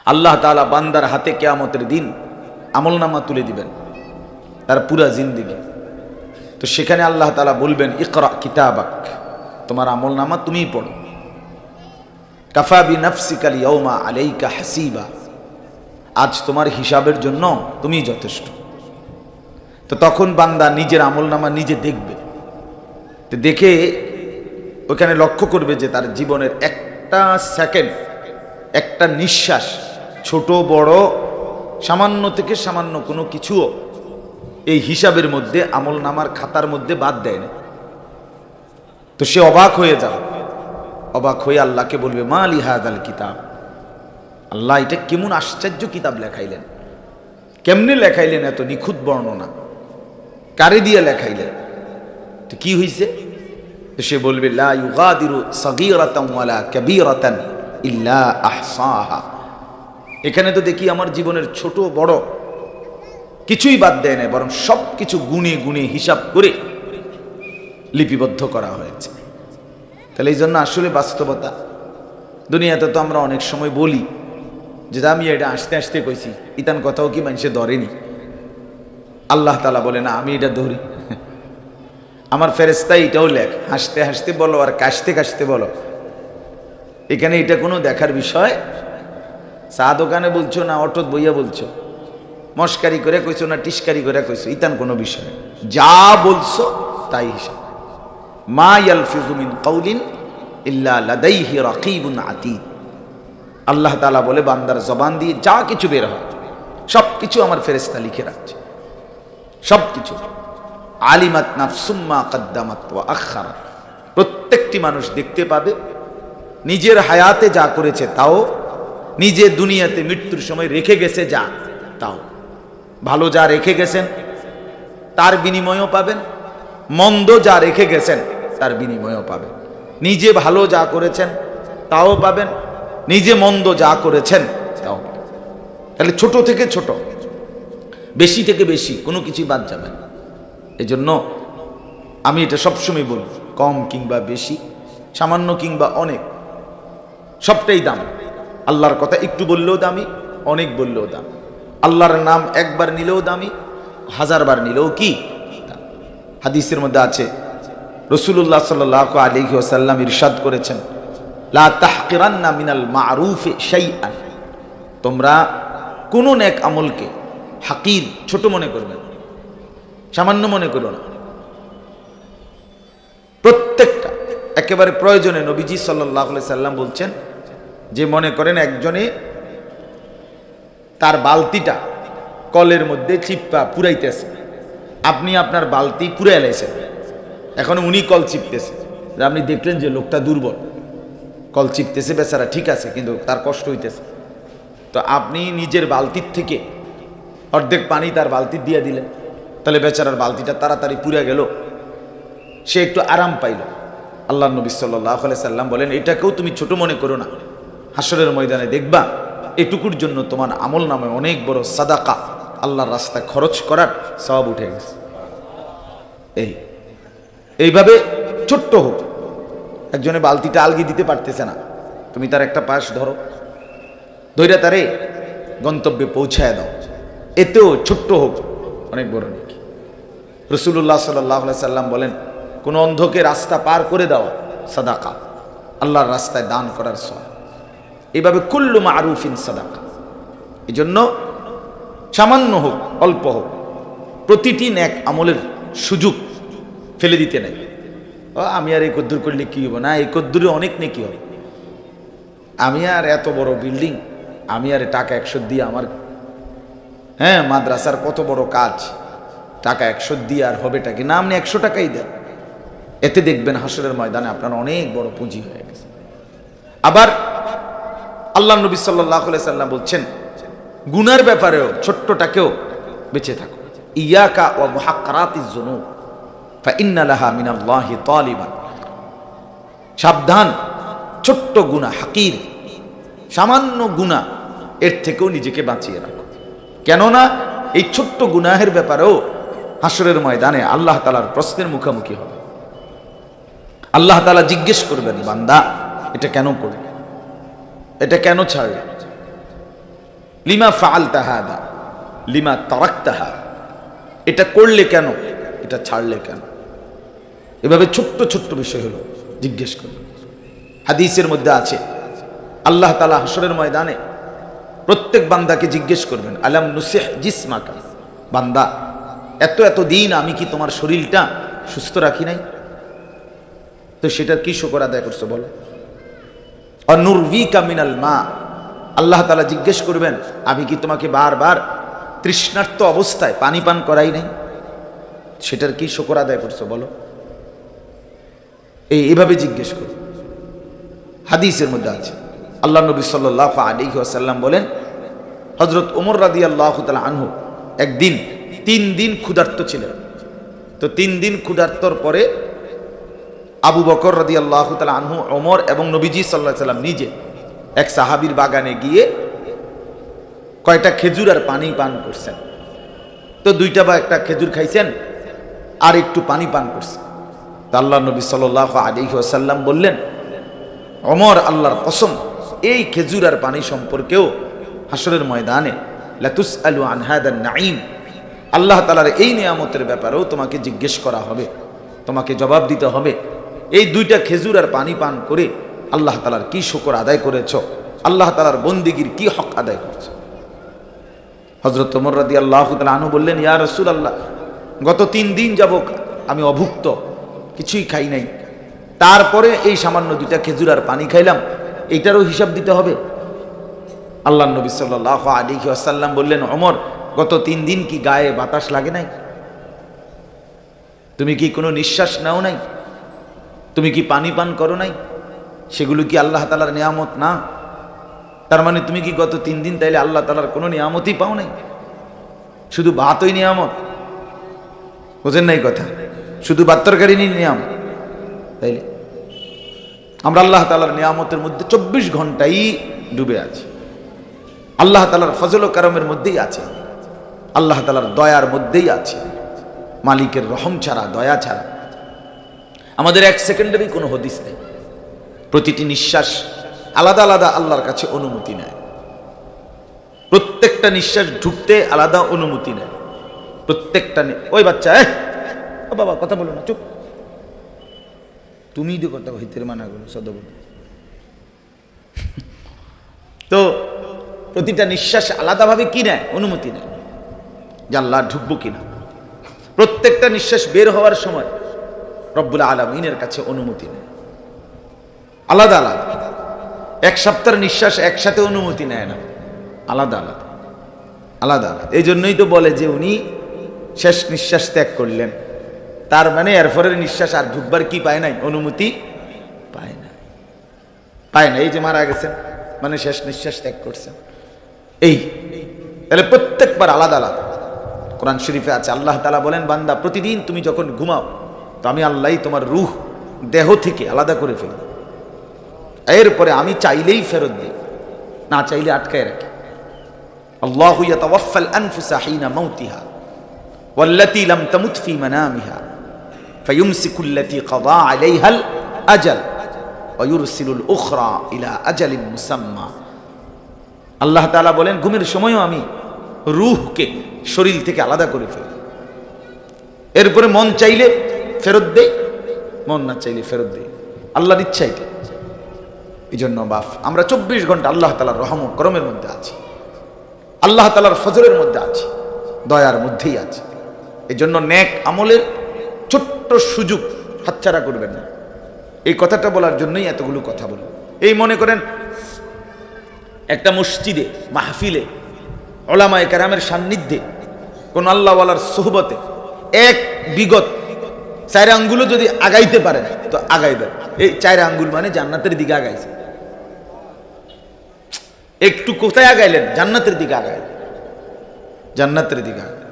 আল্লাহ তাআলা বান্দার হাতে কিয়ামতের দিন আমলনামা তুলে দিবেন, তার পুরা জিন্দেগি। তো সেখানে আল্লাহ তাআলা বলবেন, ইকরা কিতাবাক, তোমার আমলনামা তুমিই পড়ো। কাফা বিনাফসিকাল ইয়াউমা আলাইকা হাসিবা, আজ তোমার হিসাবের জন্য তুমিই যথেষ্ট। তো তখন বান্দা নিজের আমলনামা নিজে দেখবে, তো দেখে ওখানে লক্ষ্য করবে যে তার জীবনের একটা সেকেন্ড, একটা নিঃশ্বাস, ছোট বড়, সামান্য থেকে সামান্য কোনো কিছুও এই হিসাবের মধ্যে, আমলনামার খাতার মধ্যে বাদ দেয় না। তো সে অবাক হয়ে যাবে, অবাক হয়ে আল্লাহকে বলবে, মা লি হাযাল কিতাব, আল্লাহ এটা কেমন আশ্চর্য কিতাব লেখাইলেন, কেমনে লেখাইলেন, এত নিখুঁত বর্ণনা, কারে দিয়ে লেখাইলেন, তো কি হইছে? তো সে বলবে, লা ইউগাদিরু সাগীরাতান ওয়ালা কাবীরাতান ইল্লা আহসাহা, এখানে তো দেখি আমার জীবনের ছোট বড় কিছুই বাদ দেয় না, বরং সব কিছু গুণে গুণে হিসাব করে লিপিবদ্ধ করা হয়েছে। তাহলে এই জন্য আসলে বাস্তবতা, দুনিয়াতে তো আমরা অনেক সময় বলি যে আমি এটা আসতে আসতে কইছি, ইতান কথাও কি মানুষে ধরেনি। আল্লাহ তাআলা বলে না, আমি এটা ধরি, আমার ফেরেশতা এটাও লেখ, হাসতে হাসতে বলো আর কাশতে কাশতে বলো, এখানে এটা কোনো দেখার বিষয়। চা দোকানে বলছো না অটোত বইয়া বলছো, মস্কারি করে কইছো না টিস্কারি করে কইছো, ইতান কোনো বিষয়, যা বলছো তাই হিসাব। মা ইয়ালফিযু মিন কাউলিন ইল্লা লাদাইহি রাকীবুন আতীদ, আল্লাহ তাআলা বলে বান্দার জবান দিয়ে যা কিছু বের হয় সব কিছু আমার ফেরেশতা লিখে রাখছে, সব কিছু। আলিমাত নাফসুম মা কদ্দামাত ওয়া আখারাত, প্রত্যেকটি মানুষ দেখতে পাবে নিজের হায়াতে যা করেছে তাও, নিজে দুনিয়াতে মৃত্যুর সময় রেখে গেছে যা তাও। ভালো যা রেখে গেছেন তার বিনিময়ও পাবেন, মন্দ যা রেখে গেছেন তার বিনিময়ও পাবেন। নিজে ভালো যা করেছেন তাও পাবেন, নিজে মন্দ যা করেছেন তাও পাবেন। তাহলে ছোট থেকে ছোট, বেশি থেকে বেশি কোনো কিছুই বাদ যাবে না। এই জন্য আমি এটা সবসময় বলি, কম কিংবা বেশি, সামান্য কিংবা অনেক, সবটাই দাম। আল্লাহর কথা একটু বললেও দামি, অনেক বললেও দামি। আল্লাহর নাম একবার নিলেও দামি, 1000 বার নিলেও কি। হাদিসের মধ্যে আছে, রাসূলুল্লাহ সাল্লাল্লাহু আলাইহি ওয়াসাল্লাম ইরশাদ করেছেন, লা তাহকিরান্না মিনাল মারুফি শাইআন, তোমরা কোন নেক আমলকে হাকির, ছোট মনে করবে না, সামান্য মনে করো না। প্রত্যেকটা একেবারে প্রয়োজনে নবীজি সাল্লাল্লাহু আলাইহি সাল্লাম বলছেন যে মনে করেন একজনে তার বালতিটা কলের মধ্যে চিপ্পা পুরাইতেছে, আপনি আপনার বালতি পুরাই লাইছেন, এখন উনি কল চিপতেছে, আপনি দেখলেন যে লোকটা দুর্বল, কল চিপতেছে বেচারা, ঠিক আছে, কিন্তু তার কষ্ট হইতেছে, তো আপনি নিজের বালতির থেকে অর্ধেক পানি তার বালতি দিয়ে দিলেন, তাহলে বেচারার বালতিটা তাড়াতাড়ি পুড়ে গেল, সে একটু আরাম পাইল। আল্লাহ নবী সাল্লাল্লাহু আলাইহি সাল্লাম বলেন, এটাকেও তুমি ছোট মনে করো না, হাসরের ময়দানে দেখবা এটুকুর জন্য তোমার আমল নামে অনেক বড় সাদাকা, আল্লাহর রাস্তায় খরচ করার সওয়াব উঠে গেছে। এইভাবে ছোট্ট হোক, একজনে বালতিটা আলগি দিতে পারতেছে না, তুমি তার একটা পাশ ধরো, ধৈর্য তারে গন্তব্যে পৌঁছায় দাও, এতেও ছোট্ট হোক অনেক বড় নেকি। রাসূলুল্লাহ সাল্লাল্লাহু আলাইহি সাল্লাম বলেন, কোন অন্ধকে রাস্তা পার করে দেওয়া সাদাকা, আল্লাহর রাস্তায় দান করার সওয়াব। এইভাবে কুল্লু মারুফিন সাদাকা। এই জন্য সামান্য হোক অল্প হোক, প্রতিটি নেক আমলের সুযোগ ফেলে দিতে নাই। আমি আর এই কদ্দুর করলে কি হবো না, এই কদ্দুরে অনেক নেকি হবে, আমি আর এত বড় বিল্ডিং, আমি আর টাকা 100 দিয়ে আমার, হ্যাঁ মাদ্রাসার কত বড় কাজ, টাকা 100 দিয়ে আর হবেটা কি না, আপনি 100 টাকাই দেন, এতে দেখবেন হাসরের ময়দানে আপনার অনেক বড় পুঁজি হয়ে গেছে। আবার আল্লাহ নবী সাল্লাল্লাহু আলাইহি সাল্লাম বলছেন, গুনার ব্যাপারেও ছোট্টটাকেও বেঁচে থাকো, ইয়াকা ওয়া মুহাক্কারাতিজ যুনুব ফা ইন্না লাহা মিনাল্লাহি তালিবান, সাবধান, ছোট্ট গুনাহ, হাকির, সামান্য গুনাহ, এর থেকেও নিজেকে বাঁচিয়ে রাখো। কেননা এই ছোট্ট গুনাহের ব্যাপারেও হাসরের ময়দানে আল্লাহ তাআলার প্রশ্নের মুখোমুখি হবে। আল্লাহ তাআলা জিজ্ঞেস করবেন, বান্দা এটা কেন করলে, এটা কেন ছাড়লে, লিমা ফাআলতা হাদা, লিমা তারাকতাহা, এটা করলে কেন, এটা ছাড়লে কেন। এভাবে ছোট্ট ছোট্ট বিষয় হলো জিজ্ঞেস করবে। হাদিসের মধ্যে আছে আল্লাহ তাআলা হাশরের ময়দানে প্রত্যেক বান্দাকে জিজ্ঞেস করবেন, আলাম নুসিহ জিসমাকা, বান্দা এত এত দিন আমি কি তোমার শরীরটা সুস্থ রাখি নাই? তো সেটার কি শুকর আদায় করছো বলো। আর নুরবিকা মিনাল মা, আল্লাহ তাআলা জিজ্ঞেস করবেন, আমি কি তোমাকে বারবার তৃষ্ণার্ত অবস্থায় পানি পান করাই নাই? সেটার কি শুকর আদায় করছো বলো। এইভাবে জিজ্ঞেস করো। হাদিসের মধ্যে আছে আল্লাহ নবী সাল্লাল্লাহু আলাইহি ওয়াসাল্লাম বলেন, হযরত ওমর রাদিয়াল্লাহু তাআলা আনহু একদিন 3 দিন ক্ষুধার্ত ছিলেন। তো 3 দিন ক্ষুধার্তর পরে আবু বকর রাদিয়াল্লাহু তাআলা আনহু, ওমর এবং নবীজি সাল্লাল্লাহু আলাইহি ওয়াসাল্লাম নিজে এক সাহাবীর বাগানে গিয়ে কয়টা খেজুর আর পানি পান করছেন। তো 2টা বা একটা খেজুর খাইছেন আর একটু পানি পান করছেন। তো আল্লাহ নবী সাল্লাল্লাহু আলাইহি ওয়াসাল্লাম বললেন, ওমর, আল্লাহর কসম, এই খেজুর আর পানি সম্পর্কেও হাশরের ময়দানে লাতুসআলু আন হাদান নাঈম, আল্লাহ তাআলার এই নিয়ামতের ব্যাপারেও তোমাকে জিজ্ঞেস করা হবে, তোমাকে জবাব দিতে হবে। এই 2টা খেজুর আর পানি পান করে আল্লাহ তাআলার কি শুকর আদায় করেছো, আল্লাহ তাআলার বন্দেগীর কি হক আদায় করেছো। হযরত ওমর রাদিয়াল্লাহু তাআলা আনহু বললেন, ইয়া রাসূলুল্লাহ, গত 3 দিন যাবত আমি অভুক্ত, কিছুই খাই নাই, তারপরে এই সামান্য 2টা খেজুর আর পানি খাইলাম, এইটারও হিসাব দিতে হবে। আল্লাহ নবী সাল্লাল্লাহু আলাইহি ওয়াসাল্লাম বললেন, ওমর, গত 3 দিন কি গায়ে বাতাস লাগে নাই? তুমি কি কোনো নিঃশ্বাস নাও নাই? তুমি কি পানি পান করো নাই? সেগুলো কি আল্লাহ তাআলার নিয়ামত না? তার মানে তুমি কি গত 3 দিন তাইলে আল্লাহ তাআলার কোনো নিয়ামতই পাও নাই? শুধু ভাতই নিয়ামত? বুঝেন নাই কথা? শুধু ভাত তরকারি নিয়ামত? তাইলে আমরা আল্লাহ তাআলার নিয়ামতের মধ্যে 24 ঘন্টাই ডুবে আছি। আল্লাহ তাআলার ফজল ও কারমের মধ্যেই আছে, আল্লাহ তাআলার দয়ার মধ্যেই আছে। মালিকের রহম ছাড়া, দয়া ছাড়া আমাদের 1 সেকেন্ডেরই কোনো হদিস নেই। প্রতিটি নিঃশ্বাস আলাদা আলাদা আল্লাহর কাছে অনুমতি নেয়। প্রত্যেকটা নিঃশ্বাস ঢুকতে আলাদা অনুমতি নেয়। প্রত্যেকটা ওই বাচ্চা, ও বাবা কথা বলো না, চুপ, তুমি তো কথা হইতে মানা করো সদব। তো প্রতিটা নিঃশ্বাস আলাদাভাবে কি নেয়? অনুমতি নেয় যে আল্লাহ ঢুকবো কিনা। প্রত্যেকটা নিঃশ্বাস বের হওয়ার সময় রব্বুল আলামিনের কাছে অনুমতি নেয় আলাদা আলাদা। 1 সপ্তাহের নিঃশ্বাস একসাথে অনুমতি নেয় না, আলাদা আলাদা আলাদা আলাদা। এই জন্যই তো বলে যে উনি শেষ নিঃশ্বাস ত্যাগ করলেন, তার মানে এরপরের নিঃশ্বাস আর ঢুকবার কি পায় নাই? অনুমতি পায় না, পায় না। এই যে মারা গেছেন মানে শেষ নিঃশ্বাস ত্যাগ করছেন। এই তাহলে প্রত্যেকবার আলাদা আলাদা। কোরআন শরীফে আছে আল্লাহ তাআলা বলেন, বান্দা প্রতিদিন তুমি যখন ঘুমাও তো আমি আল্লাহই তোমার রূহ দেহ থেকে আলাদা করে ফেলি, এরপরে আমি চাইলেই ফেরত দিই, না চাইলে আটকায় রাখি। আল্লাহু ইয়াতাওয়াফাল আনফুসা হিনা মাউতিহা ওয়াল্লাতী লাম তামুত ফি মানামিহা ফায়ুমসিকুল্লাতী কাদা আলাইহাল আজাল ওয়া ইউরসিলুল উখরা ইলা আজালিন মুসাম্মা। আল্লাহ তাআলা বলেন, ঘুমের সময়ও আমি রূহকে শরীর থেকে আলাদা করে ফেলি, এরপরে মন চাইলে ফেরত দেই, মন না চাইলে ফেরত দেই, আল্লাহর ইচ্ছাই। এই জন্য বাপ আমরা 24 ঘন্টা আল্লাহ তাআলার রহম ও করমের মধ্যে আছি, আল্লাহ তাআলার ফজলের মধ্যে আছি, দয়ার মধ্যেই আছি। এই জন্য নেক আমলের ছোট্ট সুযোগ হাতছাড়া করবেন না। এই কথাটা বলার জন্যই এতগুলো কথা বলি। এই মনে করেন একটা মসজিদে মাহফিলে উলামায়ে কেরামের সান্নিধ্যে কোন আল্লাহওয়ালার সোহবতে এক বিগত 4 আঙ্গুলও যদি আগাইতে পারেন তো আগাইবেন। এই 4 আঙ্গুল মানে জান্নাতের দিকে আগাইছে। একটু কোথায় আগাইলেন? জান্নাতের দিকে আগাইলেন, জান্নাতের দিকে আগাইলেন।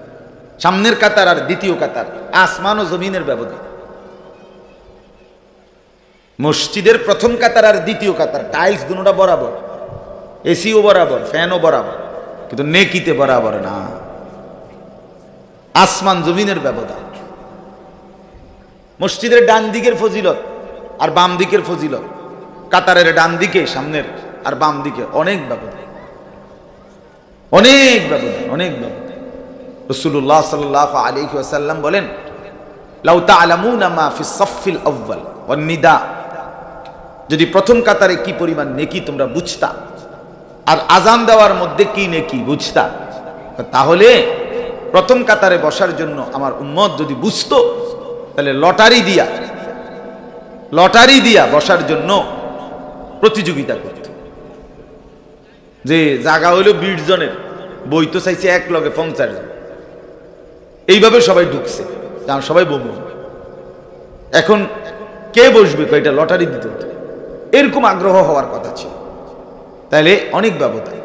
সামনের কাতার আর দ্বিতীয় কাতার, আসমান ও জমিনের ব্যবধান। মসজিদের প্রথম কাতার আর দ্বিতীয় কাতার টাইলস দুটোটা বরাবর, এসিও বরাবর, ফ্যানও বরাবর, কিন্তু নেকিতে বরাবর না। আসমান জমিনের ব্যবধান। মসজিদের ডান দিকের ফজিলত আর বাম দিকের ফজিলত, কাতারের ডান দিকে সামনের আর বাম দিকে অনেক ব্যবধান। অনেক ব্যবধান, অনেক ব্যবধান। রাসূলুল্লাহ সাল্লাল্লাহু আলাইহি ওয়াসাল্লাম বলেন, লাউ তা'লামুনা মা ফিস সাফফিল আউয়াল ওয়ান নিদা, যদি প্রথম কাতারে কি পরিমাণ নেকি তোমরা বুঝতা, আর আজান দেওয়ার মধ্যে কি নেকি বুঝতা, তাহলে প্রথম কাতারে বসার জন্য আমার উম্মত যদি বুঝতো, তাহলে লটারি দিয়া বসার জন্য প্রতিযোগিতা করত। যে জায়গা হইল 20 জনের, বই তো চাইছে এক লগে 50 জন, এইভাবে সবাই ঢুকছে, কারণ সবাই বমু। এখন কে বসবে কয়টা লটারি দিতে হতো, এরকম আগ্রহ হওয়ার কথা ছিল। তাহলে অনেক ব্যবধান।